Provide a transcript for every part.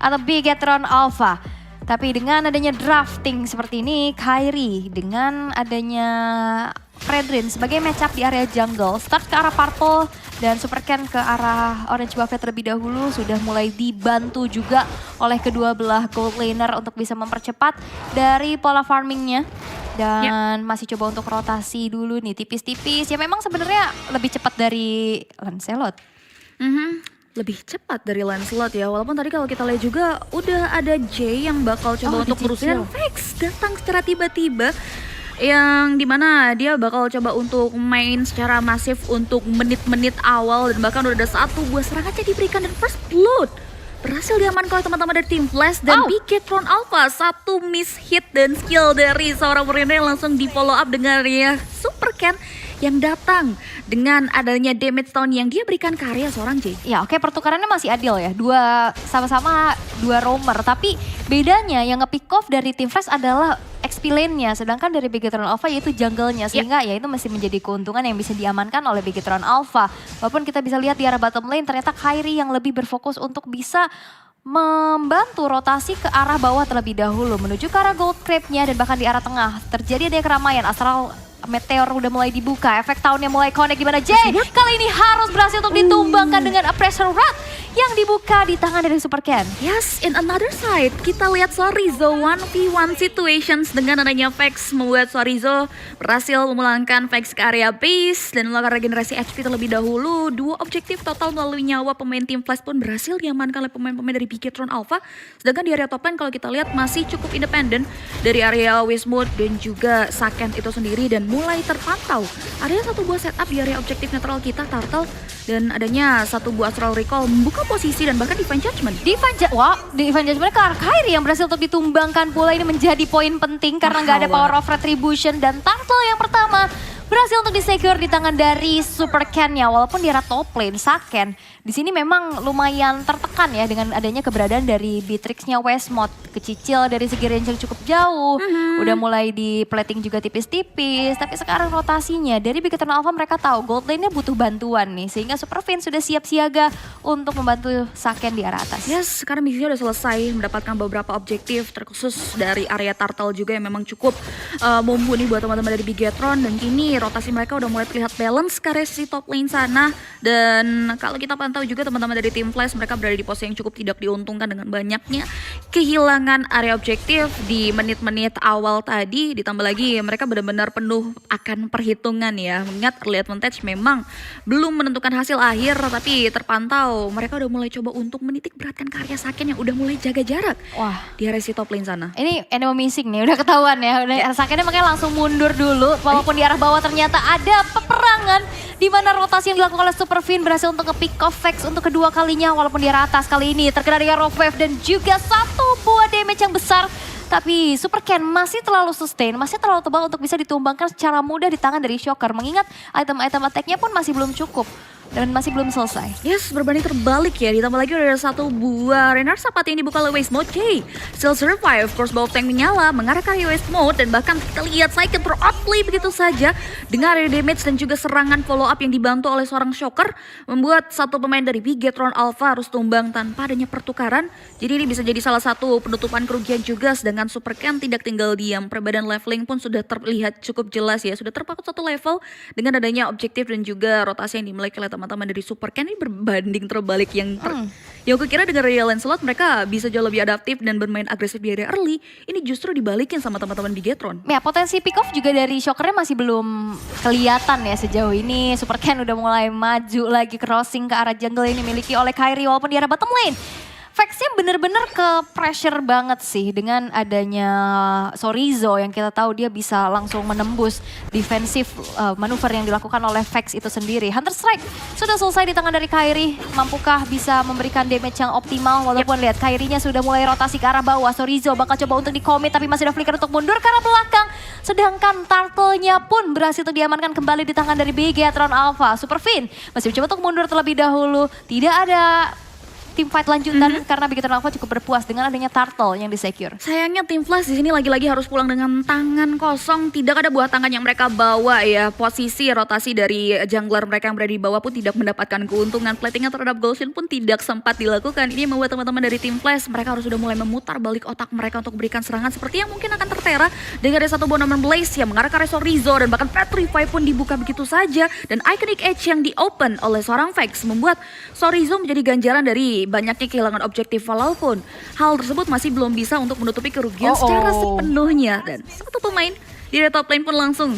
atau Bigetron Alpha. Tapi dengan adanya drafting seperti ini, Kairi dengan adanya Fredrin sebagai matchup di area jungle, start ke arah purple dan Super Ken ke arah orange buffet terlebih dahulu sudah mulai dibantu juga oleh kedua belah gold laner untuk bisa mempercepat dari pola farmingnya. Dan masih coba untuk rotasi dulu nih tipis-tipis, ya memang sebenarnya lebih cepat dari Lancelot. Lebih cepat dari Lancelot ya, walaupun tadi kalau kita lihat juga udah ada Jay yang bakal coba untuk merusin, dan Vex datang secara tiba-tiba yang dimana dia bakal coba untuk main secara masif untuk menit-menit awal, dan bahkan udah ada satu buah serangan yang diberikan dan first blood berhasil diamankan oleh teman-teman dari tim Flash dan Bigetron Alpha. Satu miss hit dan skill dari seorang Marina yang langsung di follow up dengan ya Super Ken yang datang dengan adanya damage stone yang dia berikan ke area seorang Jay. Ya oke, pertukarannya masih adil ya, sama-sama dua roamer, tapi bedanya yang nge-pick off dari tim Flash adalah XP lane-nya, sedangkan dari Bigetron Alpha yaitu jungle-nya, sehingga ya itu masih menjadi keuntungan yang bisa diamankan oleh Bigetron Alpha. Walaupun kita bisa lihat di arah bottom lane ternyata Kairi yang lebih berfokus untuk bisa membantu rotasi ke arah bawah terlebih dahulu menuju ke arah gold crab-nya, dan bahkan di arah tengah terjadi ada keramaian. Astral Meteor udah mulai dibuka, efek tahunnya mulai connect. Gimana Jay? Kali ini harus berhasil untuk ditumbangkan dengan pressure rat yang dibuka di tangan dari Super Ken. Yes, in another side, kita lihat Sorizo 1v1 situations dengan adanya Vex membuat Sorizo berhasil memulangkan Vex ke area base dan melakukan regenerasi HP terlebih dahulu. Dua objektif total melalui nyawa pemain tim Flash pun berhasil diamankan oleh pemain-pemain dari Bigetron Alpha. Sedangkan di area top lane kalau kita lihat masih cukup independen dari area Wismut dan juga Saken itu sendiri, dan mulai terpantau adanya satu buah setup di area objektif netral kita Turtle, dan adanya satu buah Astral Recall membuka posisi dan bahkan Divine Judgment. Divine Judgment ke arah Kairi yang berhasil untuk ditumbangkan pula. Ini menjadi poin penting karena nggak ada power of retribution, dan Turtle yang pertama berhasil untuk disecure di tangan dari Super Ken-nya. Walaupun di area top lane Saken di sini memang lumayan tertekan ya dengan adanya keberadaan dari Beatrix-nya Westmod. Kecicil dari segi range yang cukup jauh, udah mulai di plating juga tipis-tipis. Tapi sekarang rotasinya dari Bigetron Alpha mereka tahu gold lane-nya butuh bantuan nih, sehingga Super Fin sudah siap siaga untuk membantu Saken di arah atas. Yes, sekarang misinya udah selesai, mendapatkan beberapa objektif terkhusus dari area Turtle juga yang memang cukup mumpuni buat teman-teman dari Bigetron, dan kini rotasi mereka udah mulai terlihat balance ke area si top lane sana. Dan kalau kita pantau juga teman-teman dari tim Flash, mereka berada di posisi yang cukup tidak diuntungkan dengan banyaknya kehilangan area objektif di menit-menit awal tadi. Ditambah lagi mereka benar-benar penuh akan perhitungan ya, mengingat early advantage memang belum menentukan hasil akhir, tapi terpantau mereka udah mulai coba untuk menitik beratkan ke area Saken yang udah mulai jaga jarak di area si top lane sana. Ini enemy missing nih, udah ketahuan ya. Sakennya makanya langsung mundur dulu, walaupun di arah bawah ternyata ada peperangan di mana rotasi yang dilakukan oleh Super Fin berhasil untuk nge-pick off Vex untuk kedua kalinya, walaupun di arah atas kali ini terkena dengan Rock Wave dan juga satu buah damage yang besar. Tapi Super Ken masih terlalu sustain, masih terlalu tebal untuk bisa ditumbangkan secara mudah di tangan dari Shocker, mengingat item-item attack-nya pun masih belum cukup dan masih belum selesai. Yes, berbanding terbalik ya. Ditambah lagi udah ada satu buah Renar Sapat yang dibuka oleh Waste Mode. Jay still survive, crossbow tank menyala mengarah ke arah Waste Mode, dan bahkan kita lihat Saken outplay begitu saja dengan area damage dan juga serangan follow up yang dibantu oleh seorang Shocker, membuat satu pemain dari Bigetron Alpha harus tumbang tanpa adanya pertukaran. Jadi ini bisa jadi salah satu penutupan kerugian juga, sedangkan Super Ken tidak tinggal diam. Perbedaan leveling pun sudah terlihat cukup jelas ya, sudah terpaut satu level dengan adanya objektif dan juga rotasi yang dimiliki oleh teman-teman dari Super Ken. Ini berbanding terbalik yang yang aku kira dengan Area Lancelot mereka bisa jauh lebih adaptif dan bermain agresif di area early. Ini justru dibalikin sama teman-teman Bigetron. Ya, potensi pick off juga dari Shockernya masih belum kelihatan ya sejauh ini. Super Ken udah mulai maju lagi crossing ke arah jungle yang dimiliki oleh Kairi, walaupun di arah bottom lane Vex-nya bener-bener ke pressure banget sih dengan adanya Sorizo yang kita tahu dia bisa langsung menembus defensif manuver yang dilakukan oleh Vex itu sendiri. Hunter Strike sudah selesai di tangan dari Kairi. Mampukah bisa memberikan damage yang optimal, walaupun lihat Kairinya sudah mulai rotasi ke arah bawah. Sorizo bakal coba untuk di-commit tapi masih ada flicker untuk mundur ke arah belakang. Sedangkan Turtle-nya pun berhasil untuk diamankan kembali di tangan dari Bigetron Alpha. Super Fin masih mencoba untuk mundur terlebih dahulu. Tidak ada tim fight lanjutan karena Big Eternal Alpha cukup berpuas dengan adanya turtle yang di-secure. Sayangnya tim Flash di sini lagi-lagi harus pulang dengan tangan kosong. Tidak ada buah tangan yang mereka bawa ya. Posisi rotasi dari jungler mereka yang berada di bawah pun tidak mendapatkan keuntungan. Platingnya terhadap Goshin pun tidak sempat dilakukan. Ini membuat teman-teman dari tim Flash mereka harus sudah mulai memutar balik otak mereka untuk berikan serangan seperti yang mungkin akan tertera dengan ada satu Bonoman Blaze yang mengarah ke arah Sorizo dan bahkan Petrify pun dibuka begitu saja dan Iconic Edge yang di-open oleh seorang Vex membuat Sorizo menjadi ganjaran dari banyaknya kehilangan objektif walaupun hal tersebut masih belum bisa untuk menutupi kerugian secara sepenuhnya dan satu pemain di top lane pun langsung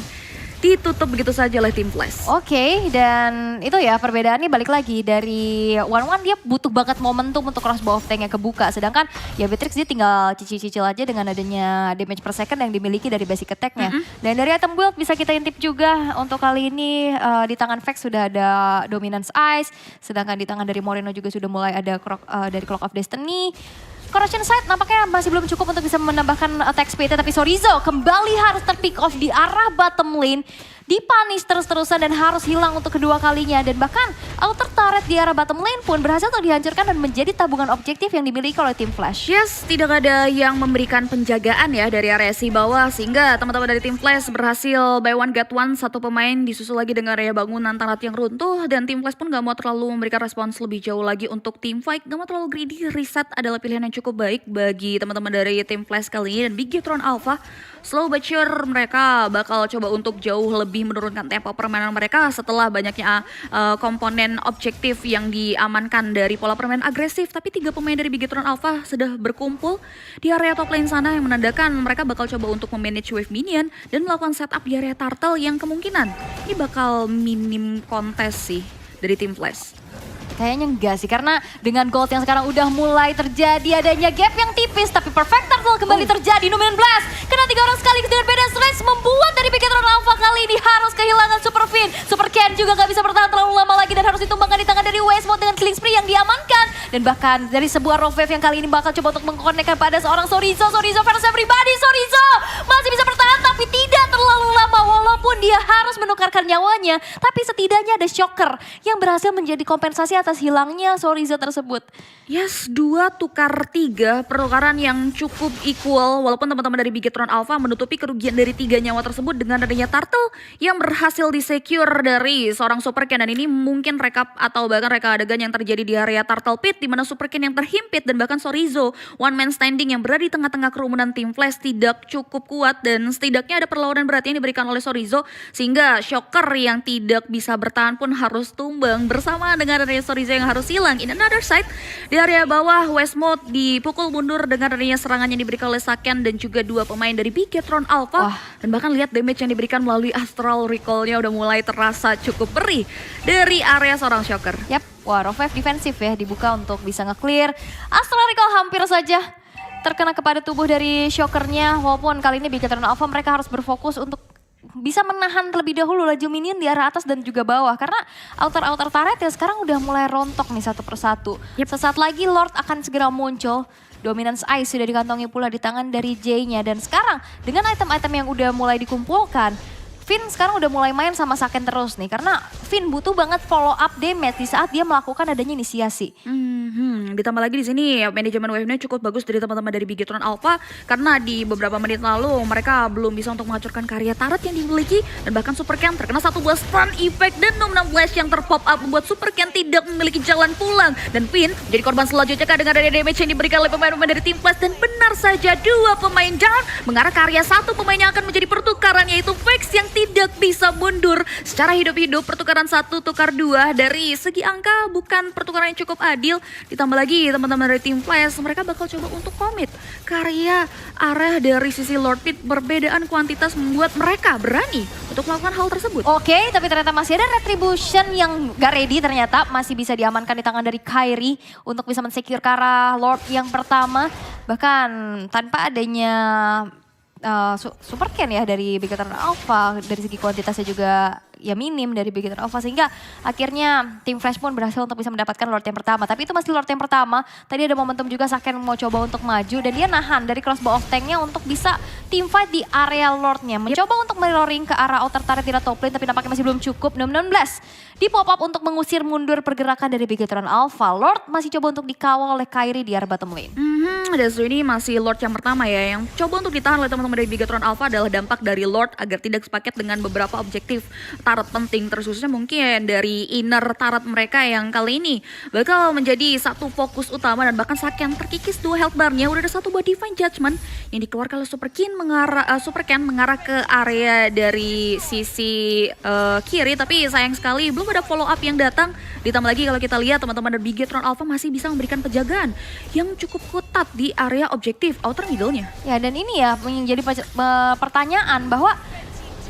ditutup begitu saja oleh tim Flash. Oke, dan itu ya perbedaannya balik lagi dari One dia butuh banget momentum untuk crossbow of tanknya kebuka. Sedangkan ya Beatrix dia tinggal cicil-cicil aja dengan adanya damage per second yang dimiliki dari basic attack-nya. Dan dari item build bisa kita intip juga untuk kali ini di tangan Vex sudah ada Dominance Ice. Sedangkan di tangan dari Moreno juga sudah mulai ada dari Clock of Destiny. Corruption Sight nampaknya masih belum cukup untuk bisa menambahkan attack speed, tapi Sorizo kembali harus terpick off di arah bottom lane. Dipunish terus-terusan dan harus hilang untuk kedua kalinya. Dan bahkan outer turret di arah bottom lane pun berhasil untuk dihancurkan dan menjadi tabungan objektif yang dimiliki oleh tim Flash. Yes, tidak ada yang memberikan penjagaan ya dari area si bawah sehingga teman-teman dari tim Flash berhasil buy one get one, satu pemain disusul lagi dengan area bangunan tanah yang runtuh dan tim Flash pun gak mau terlalu memberikan respons lebih jauh lagi untuk tim fight, gak mau terlalu greedy. Reset adalah pilihan yang cukup baik bagi teman-teman dari tim Flash kali ini dan Big Eternal Alpha slow but sure mereka bakal coba untuk jauh lebih menurunkan tempo permainan mereka setelah banyaknya komponen objektif yang diamankan dari pola permainan agresif. Tapi 3 pemain dari Big Eternal Alpha sudah berkumpul di area top lane sana yang menandakan mereka bakal coba untuk memanage wave minion dan melakukan setup di area turtle yang kemungkinan ini bakal minim kontes sih dari tim Flash. Kayaknya enggak sih, karena dengan gold yang sekarang udah mulai terjadi adanya gap yang tipis, tapi perfect turtle kembali terjadi. Numen Blast kena 3 orang sekali dengan beda slash membuat dari Big Eternal Alpha kali ini harus kehilangan Super Fin. Super Ken juga gak bisa bertahan terlalu lama lagi dan harus ditumbangkan di tangan dari Westmode dengan killing spree yang diamankan. Dan bahkan dari sebuah rough wave yang kali ini bakal coba untuk mengkonekkan pada seorang Sorizo. Sorizo versus everybody, Sorizo masih bisa bertahan tapi tidak terlalu lama walaupun dia harus menukarkan nyawanya. Tapi setidaknya ada Shocker yang berhasil menjadi kompensasi atas hilangnya Sorizo tersebut. Yes, 2 tukar 3 pertukaran yang cukup equal walaupun teman-teman dari Big Eternal Alpha menutupi kerugian dari 3 nyawa tersebut dengan adanya turtle yang berhasil disecure dari seorang Super Ken dan ini mungkin rekap atau bahkan reka adegan yang terjadi di area turtle pit di mana Super Ken yang terhimpit dan bahkan Sorizo one man standing yang berada di tengah-tengah kerumunan tim Flash tidak cukup kuat dan setidaknya ada perlawanan berat yang diberikan oleh Sorizo sehingga Shocker yang tidak bisa bertahan pun harus tumbang bersama dengan adanya Sorizo yang harus hilang. In another side, di area bawah Westmode dipukul mundur dengan adanya serangan yang diberikan oleh Saken dan juga 2 pemain dari Big Eternal Alpha. Dan bahkan lihat damage yang diberikan melalui Astral Recall-nya udah mulai terasa cukup perih dari area seorang Shocker. Yap, wah Rovev defensif ya dibuka untuk bisa nge-clear. Astral Recall hampir saja terkena kepada tubuh dari Shockernya. Walaupun kali ini Big Eternal Alpha mereka harus berfokus untuk bisa menahan terlebih dahulu laju minion di arah atas dan juga bawah. Karena outer turret ya sekarang udah mulai rontok nih satu persatu. Sesaat lagi Lord akan segera muncul. Dominance Ice sudah dikantongi pula di tangan dari J-nya. Dan sekarang dengan item-item yang udah mulai dikumpulkan, Finn sekarang udah mulai main sama Saken terus nih. Karena Finn butuh banget follow up damage di saat dia melakukan adanya inisiasi. Ditambah lagi di sini manajemen wave-nya cukup bagus dari teman-teman dari Big Eternal Alpha karena di beberapa menit lalu mereka belum bisa untuk menghancurkan karya turret yang dimiliki dan bahkan Super Ken terkena satu buah stun effect dan Num Flash yang terpop up membuat Super Ken tidak memiliki jalan pulang dan Finn jadi korban selanjutnya dengan adanya damage yang diberikan oleh pemain-pemain dari tim Flash dan benar saja 2 pemain down mengarah ke area 1 pemain yang akan menjadi pertukaran yaitu Vex yang tidak bisa mundur secara hidup-hidup. Pertukaran 1 tukar 2 dari segi angka bukan pertukaran yang cukup adil. Ditambah lagi teman-teman dari tim Flash mereka bakal coba untuk komit karya arah dari sisi Lord Pit. Perbedaan kuantitas membuat mereka berani untuk melakukan hal tersebut. Oke, tapi ternyata masih ada retribution yang gak ready, ternyata masih bisa diamankan di tangan dari Kairi untuk bisa mensecure ke arah Lord yang pertama. Bahkan tanpa adanya Super Ken ya dari Big Eternal Alpha, dari segi kuantitasnya juga ya minim dari Bigetron Alpha sehingga akhirnya tim Flash pun berhasil untuk bisa mendapatkan Lord yang pertama. Tapi itu masih Lord yang pertama. Tadi ada momentum juga Saken mau coba untuk maju dan dia nahan dari crossbow of tanknya untuk bisa team fight di area Lordnya. Mencoba untuk mirroring ke arah outer turret di top lane tapi nampaknya masih belum cukup. 16 di pop up untuk mengusir mundur pergerakan dari Bigetron Alpha. Lord masih coba untuk dikawal oleh Kairi di arah bottom lane. Dan sejauh ini masih Lord yang pertama ya, yang coba untuk ditahan oleh teman-teman dari Bigetron Alpha adalah dampak dari Lord agar tidak sepaket dengan beberapa objektif turret penting, terkhususnya mungkin dari inner turret mereka yang kali ini bakal menjadi satu fokus utama dan bahkan Saken terkikis 2 health bar-nya. Udah ada satu buah Divine Judgment yang dikeluarkan oleh Super Ken mengarah ke area dari sisi kiri, tapi sayang sekali belum ada follow up yang datang. Ditambah lagi kalau kita lihat teman-teman dari Bigetron Alpha masih bisa memberikan penjagaan yang cukup ketat di area objektif outer middle-nya. Ya dan ini ya menjadi pertanyaan bahwa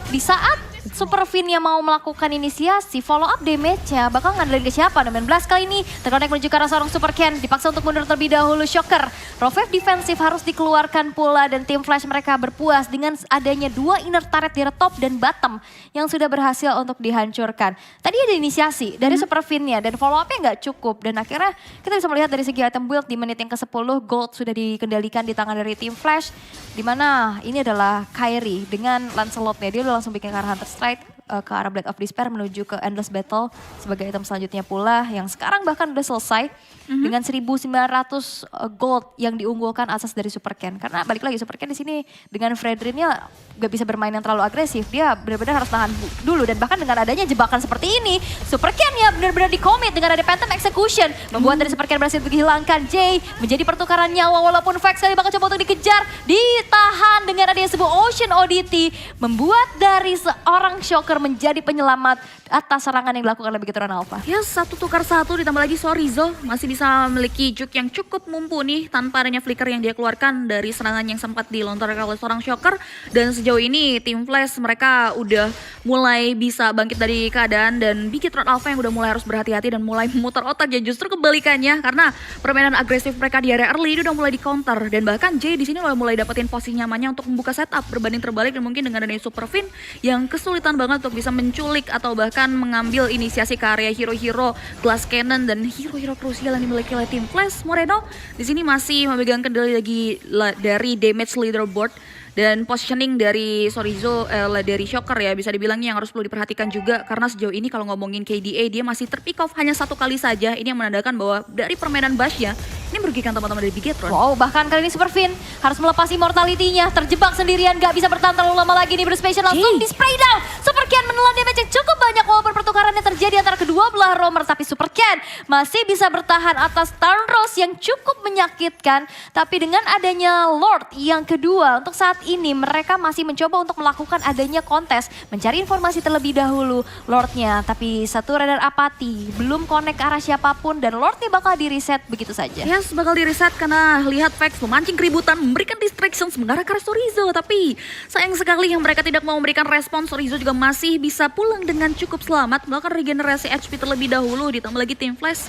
di saat Super Fin yang mau melakukan inisiasi, follow up damage-nya bakal ngandelin ke siapa? 16 kali ini terkonek menuju ke arah seorang Super Ken, dipaksa untuk mundur terlebih dahulu. Shocker, Rovef defensif harus dikeluarkan pula dan tim Flash mereka berpuas dengan adanya 2 inner turret di top dan bottom yang sudah berhasil untuk dihancurkan. Tadi ada inisiasi dari Super Fin-nya dan follow up-nya nggak cukup dan akhirnya kita bisa melihat dari segi item build di menit yang ke-10 gold sudah dikendalikan di tangan dari tim Flash, dimana ini adalah Kairi dengan Lancelot-nya, dia udah langsung bikin ke arah Hunter Strike ke arah Blade of Despair menuju ke Endless Battle sebagai item selanjutnya pula yang sekarang bahkan udah selesai dengan 1.900 gold yang diunggulkan asas dari Super Ken. Karena balik lagi Super Ken di sini dengan Fredrinnya gak bisa bermain yang terlalu agresif, dia benar-benar harus tahan dulu dan bahkan dengan adanya jebakan seperti ini Super Ken ya benar-benar di-commit dengan ada Phantom Execution membuat dari Super Ken berhasil menghilangkan Jay menjadi pertukaran nyawa walaupun Vex kali bakal coba untuk dikejar, ditahan dengan adanya sebuah Ocean ODT membuat dari seorang Shocker menjadi penyelamat atas serangan yang dilakukan oleh Bigetron Alpha. Ya, 1 tukar 1 ditambah lagi Sorizo masih bisa memiliki juke yang cukup mumpuni tanpa adanya flicker yang dia keluarkan dari serangan yang sempat dilontarkan oleh seorang Shocker. Dan sejauh ini tim Flash mereka udah mulai bisa bangkit dari keadaan dan Bigetron Alpha yang udah mulai harus berhati-hati dan mulai memutar otak ya justru kebalikannya karena permainan agresif mereka di area early itu udah mulai di counter dan bahkan Jay di sini mulai dapetin posisi nyamannya untuk membuka setup berbanding terbalik dan mungkin dengan adanya Super Fin yang kesulitan banget untuk bisa menculik atau bahkan mengambil inisiasi ke area hero-hero glass cannon dan hero-hero krusial yang dimiliki oleh tim Flash. Moreno di sini masih memegang kendali lagi dari damage leaderboard dan positioning dari Sorizo dari Shocker ya bisa dibilang yang harus perlu diperhatikan juga karena sejauh ini kalau ngomongin KDA dia masih terpick off hanya 1 kali saja. Ini yang menandakan bahwa dari permainan Bash-nya ini merugikan teman-teman dari Bigetron. Wow, bahkan kali ini Super Fin harus melepas immortality-nya, terjebak sendirian, gak bisa bertahan terlalu lama lagi nih, berspecial langsung di spray down. Super Ken menelan damage yang cukup banyak walaupun pertukarannya terjadi antara kedua belah roamer, tapi Super Ken masih bisa bertahan atas Tarnros yang cukup menyakitkan. Tapi dengan adanya Lord yang kedua, untuk saat ini mereka masih mencoba untuk melakukan adanya kontes, mencari informasi terlebih dahulu Lordnya, tapi satu radar apati, belum connect ke arah siapapun dan Lordnya bakal di reset begitu saja. Yes, bakal di reset karena lihat Vex memancing keributan, memberikan distractions mengarah ke arah Sorizo. Tapi sayang sekali yang mereka tidak mau memberikan respon. Sorizo juga masih bisa pulang dengan cukup selamat, melakukan regenerasi HP terlebih dahulu. Ditambah lagi tim Flash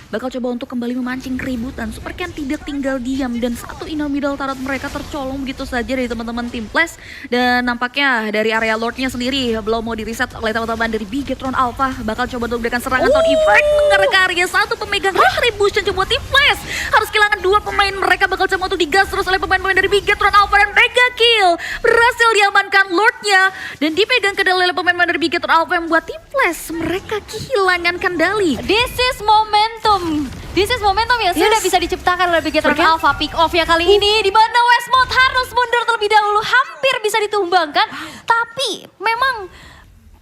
bakal coba untuk kembali memancing keributan. Super Ken tidak tinggal diam dan satu inner middle turret mereka tercolong begitu saja dari teman-teman tim Flash. Dan nampaknya dari area Lordnya sendiri belum mau di reset oleh teman-teman dari Bigetron Alpha. Bakal coba untuk memberikan serangan sound effect mengarah ke area satu pemegang retribution coba tim Flash. Harus kehilangan 2 pemain mereka, bakal coba untuk digas terus oleh pemain-pemain dari Bigetron Alpha dan mega kill. Berhasil diamankan Lordnya dan dipegang kendali oleh pemain-pemain dari Bigetron Alpha yang membuat tim Flash mereka kehilangan kendali. This is momentum yang sudah bisa diciptakan oleh Bigetron Alpha. Pick off ya kali ini di mana Westmount harus mundur terlebih dahulu, hampir bisa ditumbangkan. Tapi memang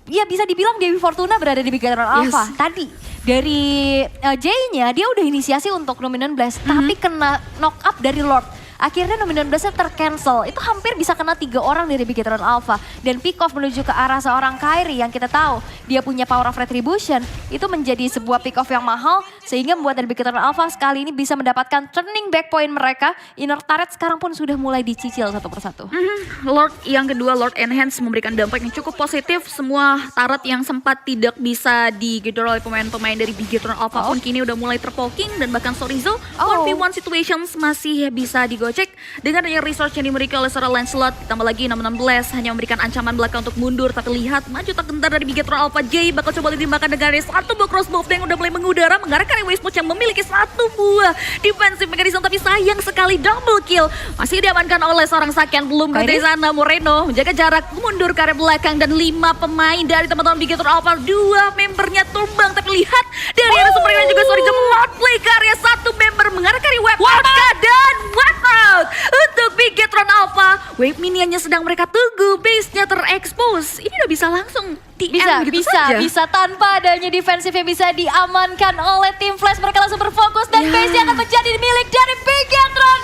ya bisa dibilang Dewi Fortuna berada di Bigetron Alpha. Tadi dari Jay-nya dia udah inisiasi untuk Dominant Blast, tapi kena knock up dari Lord. Akhirnya Dominant Blast-nya tercancel. Itu hampir bisa kena 3 orang dari Bigetron Alpha. Dan pick off menuju ke arah seorang Kairi yang kita tahu dia punya power of retribution. Itu menjadi sebuah pick off yang mahal sehingga membuat dari Bigetron Alpha sekali ini bisa mendapatkan turning back point mereka. Inner turret sekarang pun sudah mulai dicicil satu persatu. Lord yang kedua, Lord Enhance memberikan dampak yang cukup positif. Semua turret yang sempat tidak bisa digedor oleh pemain-pemain dari Bigetron Alpha pun kini udah mulai terpoking dan bahkan Sorizo 1v1 situations masih bisa digoreng digocek dengan adanya resource yang dimiliki oleh seorang Lancelot. Ditambah lagi 616 hanya memberikan ancaman belakang untuk mundur. Tapi lihat maju tak gentar dari Bigetron Alpha J bakal coba ditimbakan dengan satu buah crossbow yang udah mulai mengudara mengarahkan Waste Mode yang memiliki satu buah defensive mechanism. Tapi sayang sekali double kill masih diamankan oleh seorang Sakian. Belum dari sana Moreno menjaga jarak mundur ke arah belakang dan 5 pemain dari teman-teman Bigetron Alpha, 2 membernya tumbang. Tapi lihat dari arah Super Hero juga sorry play ke area satu member mengarah ke wave dan wipe out untuk Bigetron Alpha. Wave minionnya sedang mereka tunggu, base-nya terekspos. Ini udah bisa langsung Bisa tanpa adanya defensif yang bisa diamankan oleh tim Flash. Mereka langsung berfokus dan base yang akan menjadi milik dari Bigetron.